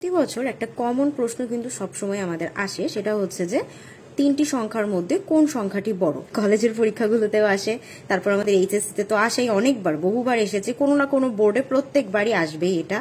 প্রতি বছর একটা কমন প্রশ্ন কিন্তু সবসময় আমাদের আসে, সেটা হচ্ছে যে তিনটি সংখ্যার মধ্যে কোন সংখ্যাটি বড়। কলেজের পরীক্ষাগুলোতেও আসে, তারপর আমাদের এইচএসসিতে তো আসেই, অনেকবার বহুবার এসেছে, কোনো না কোনো বোর্ডে প্রত্যেকবারই আসবেই এটা।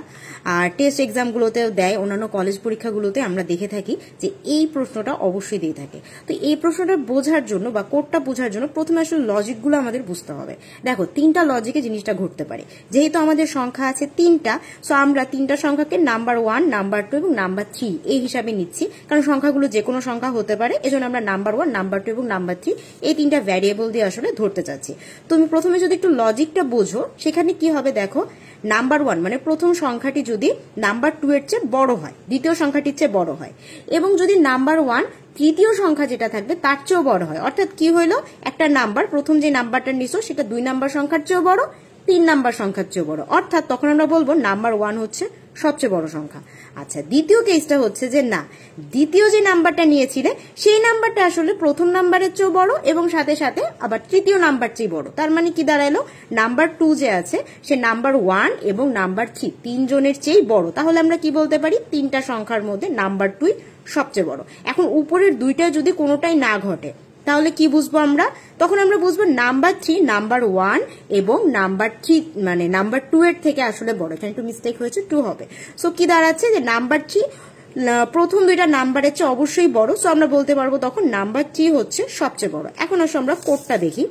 আর টেস্ট এক্সামগুলোতেও দেয়, অন্যান্য কলেজ পরীক্ষাগুলোতে আমরা দেখে থাকি যে এই প্রশ্নটা অবশ্যই দিয়ে থাকে। তো এই প্রশ্নটা বোঝার জন্য বা কোডটা বোঝার জন্য প্রথমে আসলে লজিকগুলো আমাদের বুঝতে হবে। দেখো, তিনটা লজিকে জিনিসটা ঘটতে পারে। যেহেতু আমাদের সংখ্যা আছে তিনটা, সো আমরা তিনটা সংখ্যাকে নাম্বার 1, নাম্বার 2 এবং নাম্বার 3 এই হিসাবে নিচ্ছি, কারণ সংখ্যাগুলো যে কোনো সংখ্যা হতে পারে, এজন্য আমরা নাম্বার 1, নাম্বার 2 এবং নাম্বার 3 এই তিনটা ভ্যারিয়েবল দিয়ে আসলে ধরতে চাচ্ছি। তুমি প্রথমে যদি একটু লজিকটা বোঝো, সেখানে কি হবে দেখো, নাম্বার 1 মানে প্রথম সংখ্যাটি যদি নাম্বার 2 এর চেয়ে বড় হয়, দ্বিতীয় সংখ্যাটির চেয়ে বড় হয়, এবং যদি নাম্বার 1 তৃতীয় সংখ্যা যেটা থাকবে তার চেয়েও বড় হয়, অর্থাৎ কি হলো, একটা নাম্বার প্রথম যে নাম্বারটা নিছো সেটা 2 নাম্বার সংখ্যার চেয়েও বড়, 3 নাম্বার সংখ্যার চেয়েও বড়, অর্থাৎ তখন আমরা বলবো নাম্বার 1 হচ্ছে সবচেয়ে বড় সংখ্যা। আচ্ছা, দ্বিতীয় কেসটা হচ্ছে যে না, দ্বিতীয় যে নাম্বারটা নিয়েছিলে সেই নাম্বারটা আসলে প্রথম নাম্বারের চেয়েও বড় এবং সাথে সাথে আবার তৃতীয় নাম্বার চেয়ে বড়। তার মানে কি দাঁড়ালো, নাম্বার 2 যে আছে সে নাম্বার 1 এবং নাম্বার 3 তিনজনের চেয়েই বড়। তাহলে আমরা কি বলতে পারি, তিনটা সংখ্যার মধ্যে নাম্বার 2 সবচেয়ে বড়। এখন উপরের দুইটা যদি কোনোটাই না ঘটে, তাহলে কি বুঝবো আমরা, তখন আমরা বুঝবো নাম্বার 3 নাম্বার 1 এবং নাম্বার 3 মানে নাম্বার 2 এর থেকে আসলে বড়। এখানে একটু মিস্টেক হয়েছে, 2 হবে। সো কি দাঁড়াচ্ছে যে নাম্বার 3 প্রথম দুইটা নাম্বারের চেয়ে অবশ্যই বড়, সো আমরা বলতে পারবো তখন নাম্বার 3 হচ্ছে সবচেয়ে বড়। এখন আসলে আমরা কোডটা দেখি।